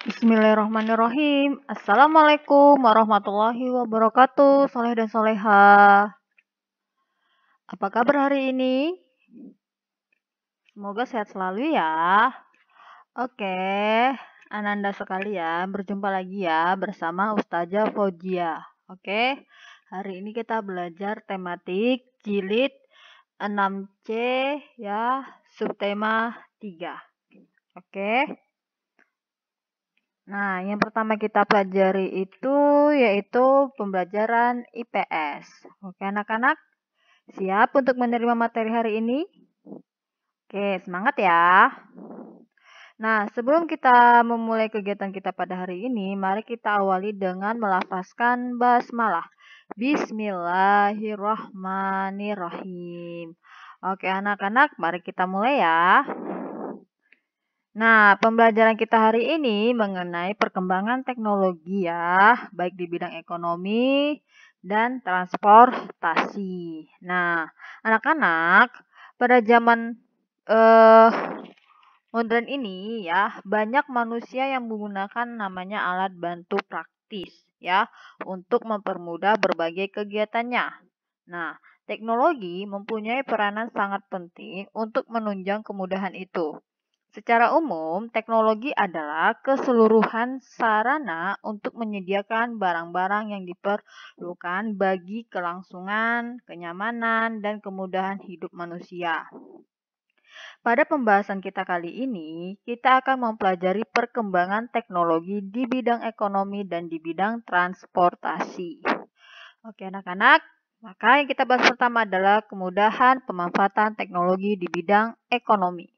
Bismillahirrahmanirrahim. Assalamualaikum warahmatullahi wabarakatuh. Soleh dan soleha. Apa kabar hari ini? Semoga sehat selalu ya. Oke, Ananda sekalian, berjumpa lagi ya bersama Ustazah Fauzia. Oke, hari ini kita belajar tematik jilid 6C ya, subtema 3. Oke. Nah, yang pertama kita pelajari itu yaitu pembelajaran IPS. Oke, anak-anak, siap untuk menerima materi hari ini? Oke, semangat ya. Nah, sebelum kita memulai kegiatan kita pada hari ini, mari kita awali dengan melafazkan basmalah. Bismillahirrahmanirrahim. Oke, anak-anak, mari kita mulai ya. Nah, pembelajaran kita hari ini mengenai perkembangan teknologi ya, baik di bidang ekonomi dan transportasi. Nah, anak-anak, pada zaman modern ini ya, banyak manusia yang menggunakan namanya alat bantu praktis ya, untuk mempermudah berbagai kegiatannya. Nah, teknologi mempunyai peranan sangat penting untuk menunjang kemudahan itu. Secara umum, teknologi adalah keseluruhan sarana untuk menyediakan barang-barang yang diperlukan bagi kelangsungan, kenyamanan, dan kemudahan hidup manusia. Pada pembahasan kita kali ini, kita akan mempelajari perkembangan teknologi di bidang ekonomi dan di bidang transportasi. Oke anak-anak, maka yang kita bahas pertama adalah kemudahan pemanfaatan teknologi di bidang ekonomi.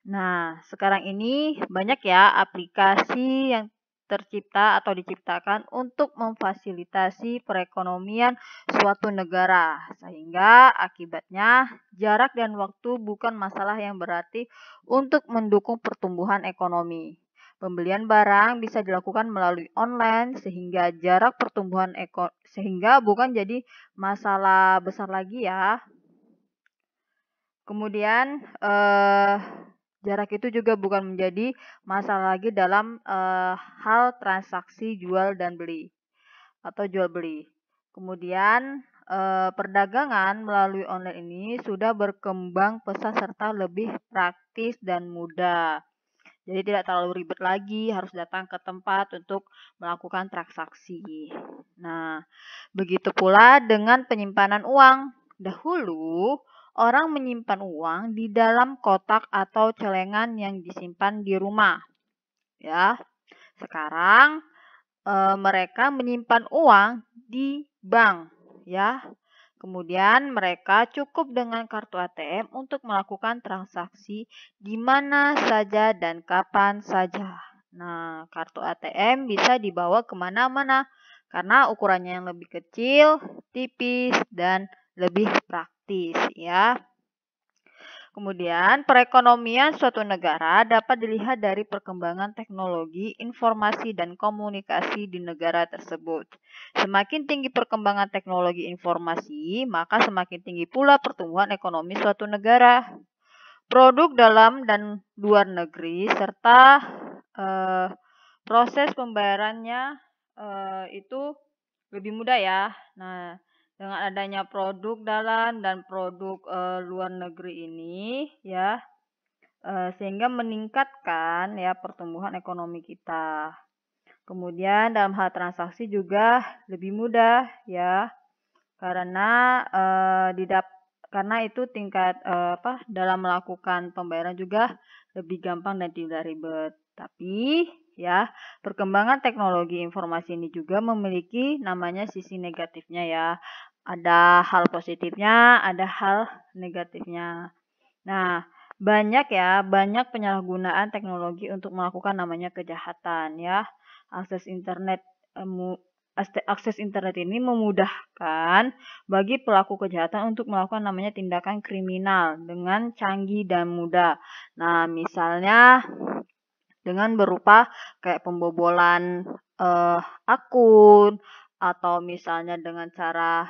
Nah, sekarang ini banyak ya aplikasi yang tercipta atau diciptakan untuk memfasilitasi perekonomian suatu negara, sehingga akibatnya jarak dan waktu bukan masalah yang berarti untuk mendukung pertumbuhan ekonomi. Pembelian barang bisa dilakukan melalui online sehingga jarak pertumbuhan sehingga bukan jadi masalah besar lagi ya. Kemudian jarak itu juga bukan menjadi masalah lagi dalam hal transaksi jual dan beli atau jual beli. Kemudian perdagangan melalui online ini sudah berkembang pesat serta lebih praktis dan mudah. Jadi tidak terlalu ribet lagi harus datang ke tempat untuk melakukan transaksi. Nah, begitu pula dengan penyimpanan uang. Dahulu, orang menyimpan uang di dalam kotak atau celengan yang disimpan di rumah. Ya, sekarang mereka menyimpan uang di bank. Ya, kemudian mereka cukup dengan kartu ATM untuk melakukan transaksi di mana saja dan kapan saja. Nah, kartu ATM bisa dibawa kemana-mana karena ukurannya yang lebih kecil, tipis, dan lebih praktis ya. Kemudian, perekonomian suatu negara dapat dilihat dari perkembangan teknologi, informasi, dan komunikasi di negara tersebut. Semakin tinggi perkembangan teknologi informasi, maka semakin tinggi pula pertumbuhan ekonomi suatu negara. Produk dalam dan luar negeri serta proses pembayarannya itu lebih mudah ya. Nah, dengan adanya produk dalam dan produk luar negeri ini ya, sehingga meningkatkan ya pertumbuhan ekonomi kita. Kemudian dalam hal transaksi juga lebih mudah ya, karena karena itu tingkat dalam melakukan pembayaran juga lebih gampang dan tidak ribet. Tapi ya, perkembangan teknologi informasi ini juga memiliki namanya sisi negatifnya ya. Ada hal positifnya, ada hal negatifnya. Nah, banyak penyalahgunaan teknologi untuk melakukan namanya kejahatan ya. Akses internet akses internet ini memudahkan bagi pelaku kejahatan untuk melakukan namanya tindakan kriminal dengan canggih dan mudah. Nah, misalnya dengan berupa kayak pembobolan akun atau misalnya dengan cara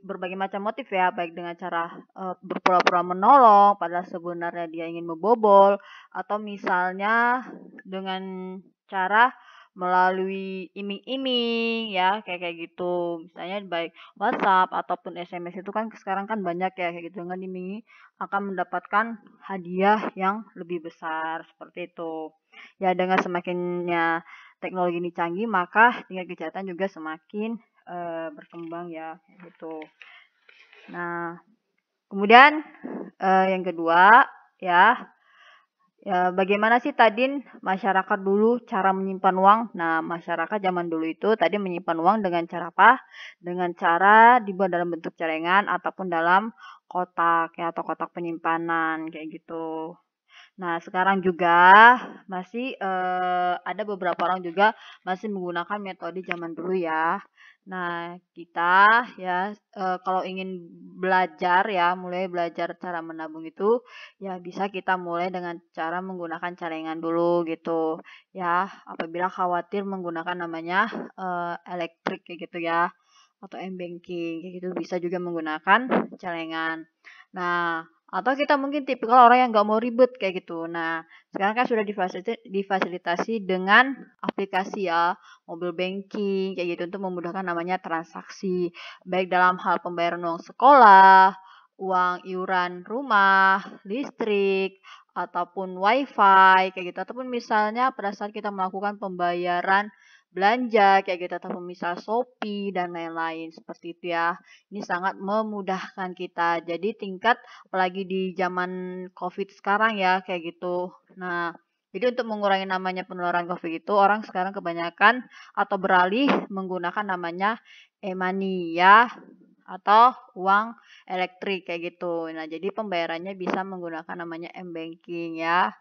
berbagai macam motif ya, baik dengan cara berpura-pura menolong padahal sebenarnya dia ingin membobol, atau misalnya dengan cara melalui iming-iming ya kayak kayak gitu. Misalnya baik WhatsApp ataupun SMS itu kan sekarang kan banyak ya kayak gitu, dengan dimingi akan mendapatkan hadiah yang lebih besar seperti itu. Ya dengan semakinnya teknologi ini canggih maka tingkat kejahatan juga semakin berkembang ya kayak gitu. Nah, kemudian yang kedua ya, bagaimana sih tadi masyarakat dulu cara menyimpan uang? Nah, masyarakat zaman dulu itu tadi menyimpan uang dengan cara apa? Dengan cara dibuat dalam bentuk celengan ataupun dalam kotak ya atau kotak penyimpanan kayak gitu. Nah, sekarang juga masih ada beberapa orang juga masih menggunakan metode zaman dulu ya. Nah, kita ya kalau ingin belajar ya, mulai belajar cara menabung itu ya bisa kita mulai dengan cara menggunakan celengan dulu gitu. Ya, apabila khawatir menggunakan namanya elektrik kayak gitu ya atau m-banking kayak gitu bisa juga menggunakan celengan. Nah, atau kita mungkin tipikal orang yang nggak mau ribet kayak gitu. Nah, sekarang kan sudah difasilitasi dengan aplikasi ya, mobile banking kayak gitu untuk memudahkan namanya transaksi, baik dalam hal pembayaran uang sekolah, uang iuran rumah, listrik, ataupun wifi kayak gitu. Ataupun misalnya pada saat kita melakukan pembayaran belanja kayak gitu ataupun misal Shopee dan lain-lain seperti itu ya. Ini sangat memudahkan kita. Jadi tingkat apalagi di zaman COVID sekarang ya kayak gitu. Nah, jadi untuk mengurangi namanya penularan COVID itu orang sekarang kebanyakan atau beralih menggunakan namanya e-money ya atau uang elektrik kayak gitu. Nah, jadi pembayarannya bisa menggunakan namanya m-banking ya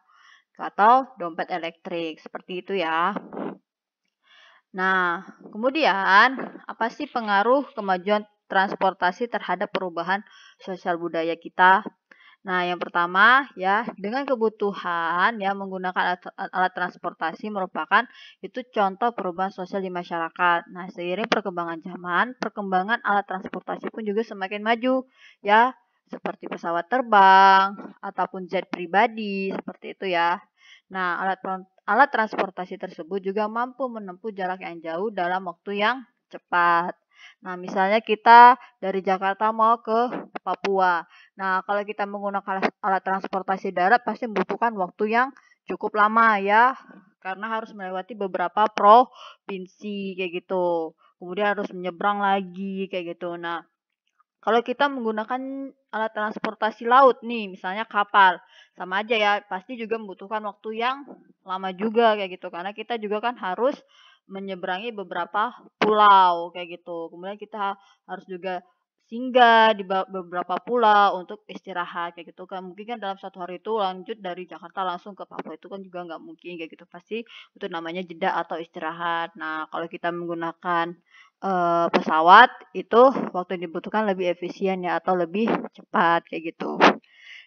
atau dompet elektrik seperti itu ya. Nah, kemudian apa sih pengaruh kemajuan transportasi terhadap perubahan sosial budaya kita? Nah, yang pertama ya, dengan kebutuhan ya menggunakan alat transportasi merupakan itu contoh perubahan sosial di masyarakat. Nah, seiring perkembangan zaman, perkembangan alat transportasi pun juga semakin maju ya, seperti pesawat terbang ataupun jet pribadi seperti itu ya. Nah, alat transportasi tersebut juga mampu menempuh jarak yang jauh dalam waktu yang cepat. Nah, misalnya kita dari Jakarta mau ke Papua. Nah, kalau kita menggunakan alat transportasi darat pasti membutuhkan waktu yang cukup lama ya, karena harus melewati beberapa provinsi kayak gitu. Kemudian harus menyeberang lagi kayak gitu. Nah, kalau kita menggunakan alat transportasi laut nih, misalnya kapal, sama aja ya, pasti juga membutuhkan waktu yang lama juga kayak gitu. Karena kita juga kan harus menyeberangi beberapa pulau kayak gitu. Kemudian kita harus juga singgah di beberapa pulau untuk istirahat kayak gitu kan. Mungkin kan dalam satu hari itu lanjut dari Jakarta langsung ke Papua itu kan juga nggak mungkin kayak gitu. Pasti itu namanya jeda atau istirahat. Nah, kalau kita menggunakan pesawat itu waktu yang dibutuhkan lebih efisien ya atau lebih cepat kayak gitu.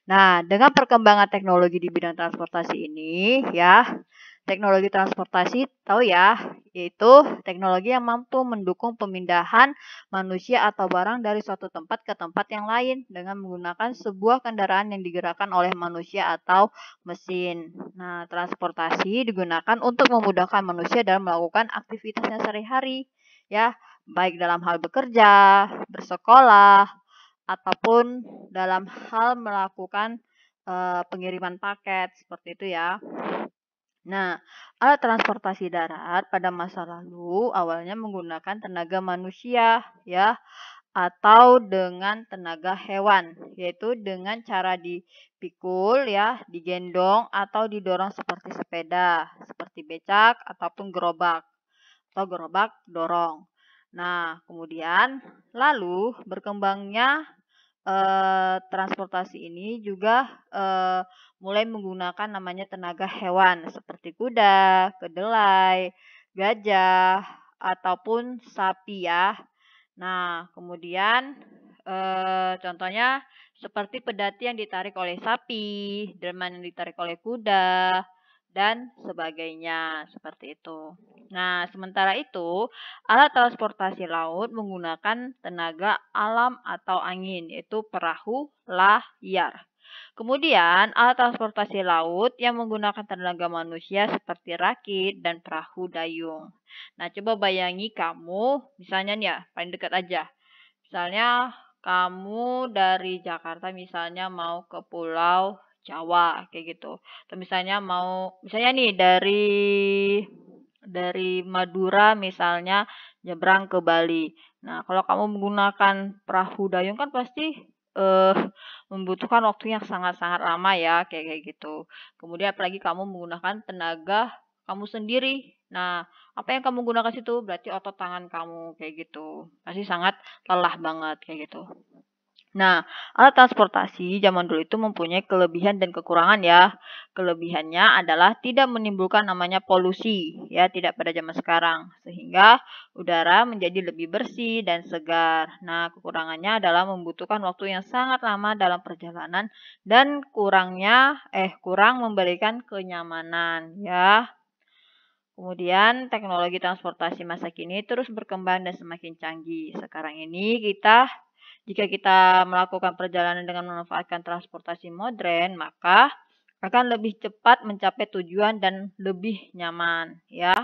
Nah, dengan perkembangan teknologi di bidang transportasi ini ya, teknologi transportasi tahu ya, yaitu teknologi yang mampu mendukung pemindahan manusia atau barang dari suatu tempat ke tempat yang lain dengan menggunakan sebuah kendaraan yang digerakkan oleh manusia atau mesin. Nah, transportasi digunakan untuk memudahkan manusia dalam melakukan aktivitasnya sehari-hari ya, baik dalam hal bekerja, bersekolah, ataupun dalam hal melakukan pengiriman paket seperti itu ya. Nah, alat transportasi darat pada masa lalu awalnya menggunakan tenaga manusia ya atau dengan tenaga hewan, yaitu dengan cara dipikul ya, digendong atau didorong seperti sepeda, seperti becak ataupun gerobak atau gerobak dorong. Nah, kemudian lalu berkembangnya transportasi ini juga mulai menggunakan namanya tenaga hewan seperti kuda, kedelai, gajah, ataupun sapi ya. Nah, kemudian contohnya seperti pedati yang ditarik oleh sapi, delman yang ditarik oleh kuda, dan sebagainya seperti itu. Nah, sementara itu, alat transportasi laut menggunakan tenaga alam atau angin, yaitu perahu layar. Kemudian, alat transportasi laut yang menggunakan tenaga manusia seperti rakit dan perahu dayung. Nah, coba bayangi kamu, misalnya nih ya, paling dekat aja. Misalnya kamu dari Jakarta misalnya mau ke Pulau Jawa kayak gitu. Atau misalnya nih dari Madura misalnya nyebrang ke Bali. Nah, kalau kamu menggunakan perahu dayung kan pasti eh membutuhkan waktu yang sangat-sangat lama ya kayak kayak gitu. Kemudian apalagi kamu menggunakan tenaga kamu sendiri. Nah, apa yang kamu gunakan situ berarti otot tangan kamu kayak gitu. Pasti sangat lelah banget kayak gitu. Nah, alat transportasi zaman dulu itu mempunyai kelebihan dan kekurangan ya. Kelebihannya adalah tidak menimbulkan namanya polusi ya, tidak pada zaman sekarang. Sehingga udara menjadi lebih bersih dan segar. Nah, kekurangannya adalah membutuhkan waktu yang sangat lama dalam perjalanan dan kurang memberikan kenyamanan ya. Kemudian teknologi transportasi masa kini terus berkembang dan semakin canggih. Sekarang ini jika kita melakukan perjalanan dengan memanfaatkan transportasi modern, maka akan lebih cepat mencapai tujuan dan lebih nyaman ya.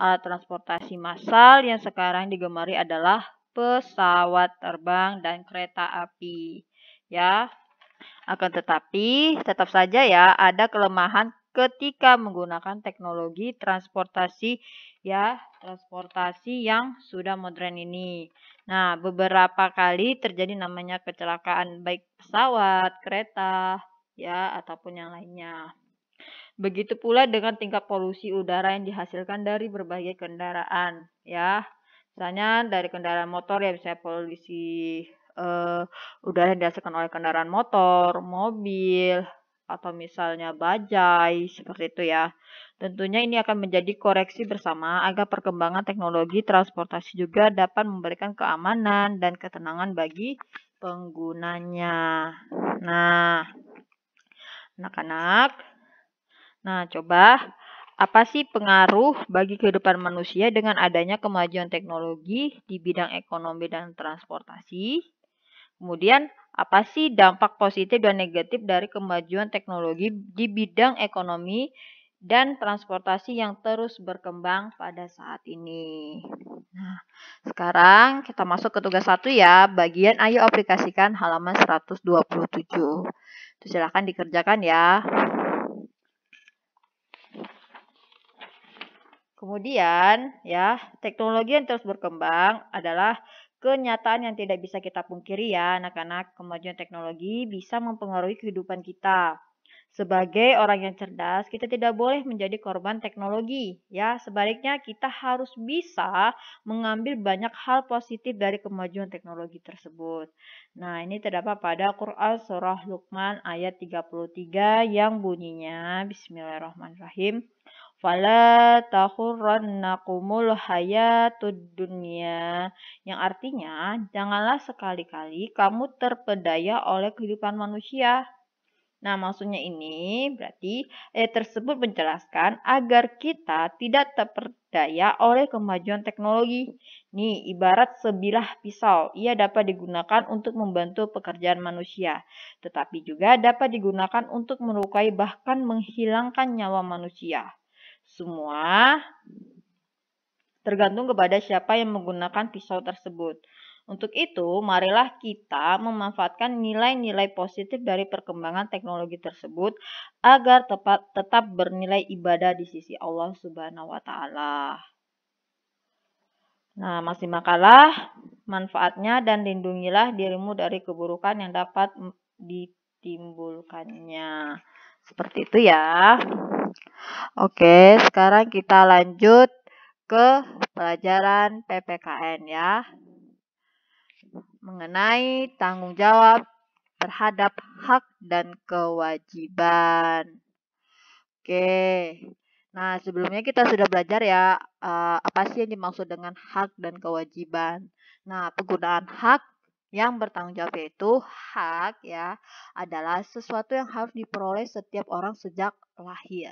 Alat transportasi massal yang sekarang digemari adalah pesawat terbang dan kereta api. Ya, akan tetapi, tetap saja ya ada kelemahan ketika menggunakan teknologi transportasi yang sudah modern ini. Nah, beberapa kali terjadi namanya kecelakaan baik pesawat, kereta, ya ataupun yang lainnya. Begitu pula dengan tingkat polusi udara yang dihasilkan dari berbagai kendaraan, ya. Misalnya dari kendaraan motor ya bisa polusi udara yang dihasilkan oleh kendaraan motor, mobil, atau misalnya bajai, seperti itu ya. Tentunya ini akan menjadi koreksi bersama agar perkembangan teknologi transportasi juga dapat memberikan keamanan dan ketenangan bagi penggunanya. Nah, anak-anak, coba apa sih pengaruh bagi kehidupan manusia dengan adanya kemajuan teknologi di bidang ekonomi dan transportasi? Kemudian, apa sih dampak positif dan negatif dari kemajuan teknologi di bidang ekonomi dan transportasi yang terus berkembang pada saat ini? Nah, sekarang kita masuk ke tugas 1 ya, bagian ayo aplikasikan halaman 127. Silakan dikerjakan ya. Kemudian, ya, teknologi yang terus berkembang adalah kenyataan yang tidak bisa kita pungkiri ya, anak-anak. Kemajuan teknologi bisa mempengaruhi kehidupan kita. Sebagai orang yang cerdas, kita tidak boleh menjadi korban teknologi, ya. Sebaliknya, kita harus bisa mengambil banyak hal positif dari kemajuan teknologi tersebut. Nah, ini terdapat pada Quran Surah Luqman ayat 33 yang bunyinya, Bismillahirrahmanirrahim. Fala takhurrannakumul hayatud dunya, yang artinya janganlah sekali-kali kamu terpedaya oleh kehidupan manusia. Nah, maksudnya ini berarti tersebut menjelaskan agar kita tidak terpedaya oleh kemajuan teknologi. Nih, ibarat sebilah pisau, ia dapat digunakan untuk membantu pekerjaan manusia, tetapi juga dapat digunakan untuk melukai bahkan menghilangkan nyawa manusia. Semua tergantung kepada siapa yang menggunakan pisau tersebut. Untuk itu, marilah kita memanfaatkan nilai-nilai positif dari perkembangan teknologi tersebut agar tetap bernilai ibadah di sisi Allah Subhanahu wa taala. Nah, masih makalah manfaatnya dan lindungilah dirimu dari keburukan yang dapat ditimbulkannya. Seperti itu ya. Oke, sekarang kita lanjut ke pelajaran PPKN ya. Mengenai tanggung jawab terhadap hak dan kewajiban. Oke. Nah, sebelumnya kita sudah belajar ya, apa sih yang dimaksud dengan hak dan kewajiban. Nah, penggunaan hak yang bertanggung jawab yaitu hak ya adalah sesuatu yang harus diperoleh setiap orang sejak lahir.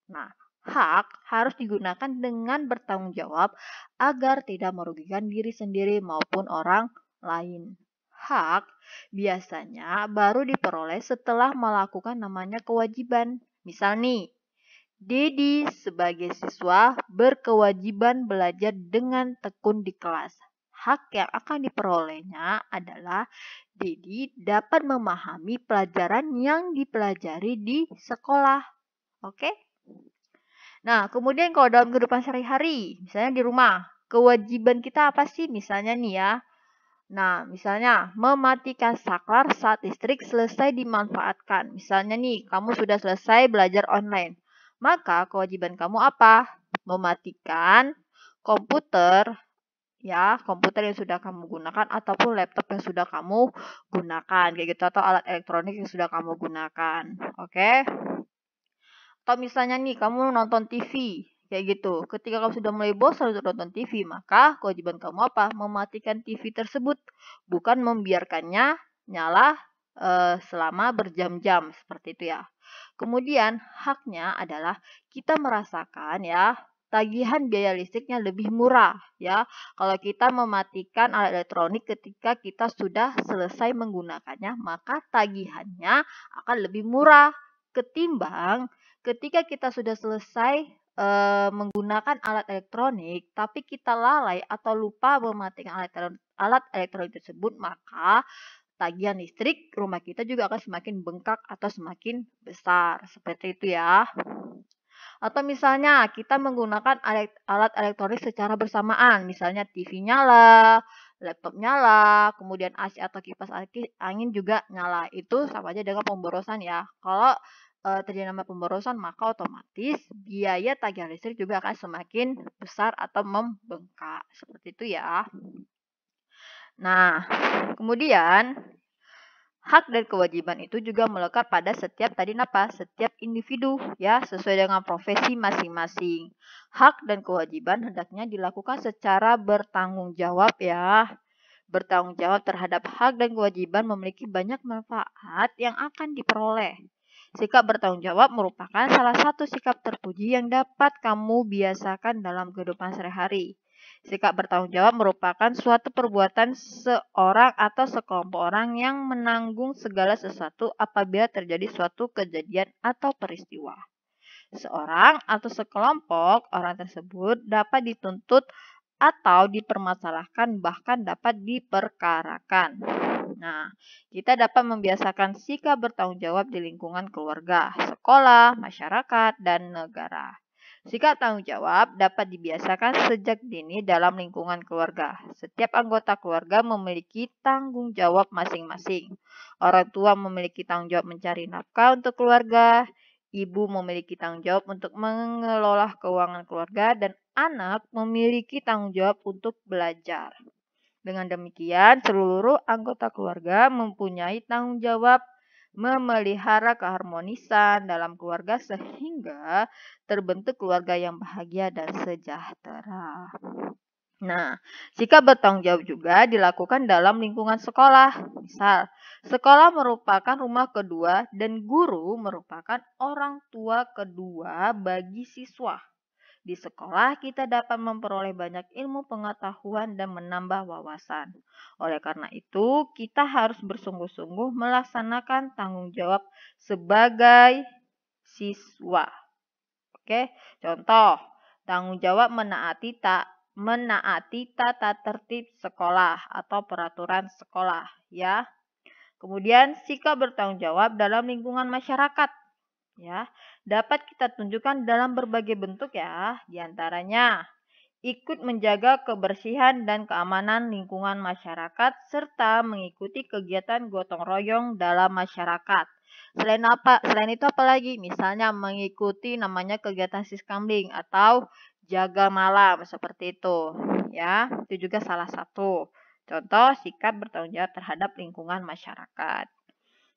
Nah, hak harus digunakan dengan bertanggung jawab agar tidak merugikan diri sendiri maupun orang lain. Hak biasanya baru diperoleh setelah melakukan namanya kewajiban. Misal nih, Dedi sebagai siswa berkewajiban belajar dengan tekun di kelas. Hak yang akan diperolehnya adalah Dedi dapat memahami pelajaran yang dipelajari di sekolah. Oke? Nah, kemudian kalau dalam kehidupan sehari-hari, misalnya di rumah, kewajiban kita apa sih? Misalnya nih ya. Nah, misalnya mematikan saklar saat listrik selesai dimanfaatkan. Misalnya nih, kamu sudah selesai belajar online. Maka kewajiban kamu apa? Mematikan komputer, ya, komputer yang sudah kamu gunakan ataupun laptop yang sudah kamu gunakan, kayak gitu, atau alat elektronik yang sudah kamu gunakan. Oke? Atau misalnya nih, kamu nonton TV, kayak gitu. Ketika kamu sudah mulai bosan untuk nonton TV, maka kewajiban kamu apa? Mematikan TV tersebut, bukan membiarkannya nyala selama berjam-jam, seperti itu ya. Kemudian haknya adalah kita merasakan ya tagihan biaya listriknya lebih murah ya kalau kita mematikan alat elektronik ketika kita sudah selesai menggunakannya, maka tagihannya akan lebih murah ketimbang ketika kita sudah selesai menggunakan alat elektronik tapi kita lalai atau lupa mematikan alat elektronik tersebut, maka tagihan listrik rumah kita juga akan semakin bengkak atau semakin besar. Seperti itu ya. Atau misalnya kita menggunakan alat elektronik secara bersamaan. Misalnya TV nyala, laptop nyala, kemudian AC atau kipas angin juga nyala. Itu sama aja dengan pemborosan ya. Kalau terjadi namanya pemborosan, maka otomatis biaya tagihan listrik juga akan semakin besar atau membengkak. Seperti itu ya. Nah, kemudian hak dan kewajiban itu juga melekat pada setiap setiap individu ya, sesuai dengan profesi masing-masing. Hak dan kewajiban hendaknya dilakukan secara bertanggung jawab ya. Bertanggung jawab terhadap hak dan kewajiban memiliki banyak manfaat yang akan diperoleh. Sikap bertanggung jawab merupakan salah satu sikap terpuji yang dapat kamu biasakan dalam kehidupan sehari-hari. Sikap bertanggung jawab merupakan suatu perbuatan seorang atau sekelompok orang yang menanggung segala sesuatu apabila terjadi suatu kejadian atau peristiwa. Seorang atau sekelompok orang tersebut dapat dituntut atau dipermasalahkan, bahkan dapat diperkarakan. Nah, kita dapat membiasakan sikap bertanggung jawab di lingkungan keluarga, sekolah, masyarakat, dan negara. Sikap tanggung jawab dapat dibiasakan sejak dini dalam lingkungan keluarga. Setiap anggota keluarga memiliki tanggung jawab masing-masing. Orang tua memiliki tanggung jawab mencari nafkah untuk keluarga, ibu memiliki tanggung jawab untuk mengelola keuangan keluarga, dan anak memiliki tanggung jawab untuk belajar. Dengan demikian, seluruh anggota keluarga mempunyai tanggung jawab memelihara keharmonisan dalam keluarga sehingga terbentuk keluarga yang bahagia dan sejahtera. Nah, sikap bertanggung jawab juga dilakukan dalam lingkungan sekolah. Misal, sekolah merupakan rumah kedua dan guru merupakan orang tua kedua bagi siswa. Di sekolah kita dapat memperoleh banyak ilmu pengetahuan dan menambah wawasan. Oleh karena itu, kita harus bersungguh-sungguh melaksanakan tanggung jawab sebagai siswa. Oke, contoh, tanggung jawab menaati tata tertib sekolah atau peraturan sekolah, ya. Kemudian sikap bertanggung jawab dalam lingkungan masyarakat, ya, dapat kita tunjukkan dalam berbagai bentuk ya, diantaranya ikut menjaga kebersihan dan keamanan lingkungan masyarakat serta mengikuti kegiatan gotong royong dalam masyarakat. Selain itu apalagi? Misalnya mengikuti namanya kegiatan siskamling atau jaga malam seperti itu, ya. Itu juga salah satu contoh sikap bertanggung jawab terhadap lingkungan masyarakat.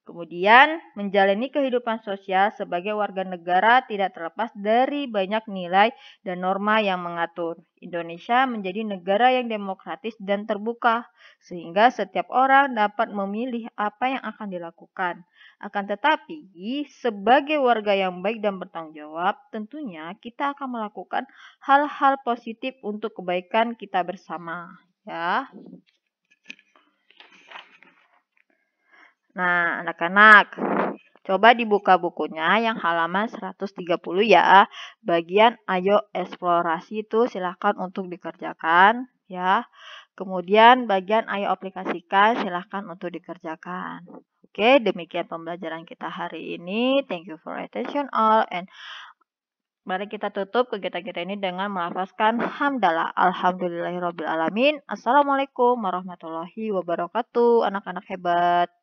Kemudian, menjalani kehidupan sosial sebagai warga negara tidak terlepas dari banyak nilai dan norma yang mengatur. Indonesia menjadi negara yang demokratis dan terbuka, sehingga setiap orang dapat memilih apa yang akan dilakukan. Akan tetapi, sebagai warga yang baik dan bertanggung jawab, tentunya kita akan melakukan hal-hal positif untuk kebaikan kita bersama. Ya. Nah, anak-anak, coba dibuka bukunya yang halaman 130 ya. Bagian ayo eksplorasi itu silahkan untuk dikerjakan ya. Kemudian bagian ayo aplikasikan silahkan untuk dikerjakan. Oke, demikian pembelajaran kita hari ini. Thank you for attention all and mari kita tutup kegiatan kita ini dengan melafazkan hamdalah. Alhamdulillahirabbil alamin. Assalamualaikum warahmatullahi wabarakatuh. Anak-anak hebat.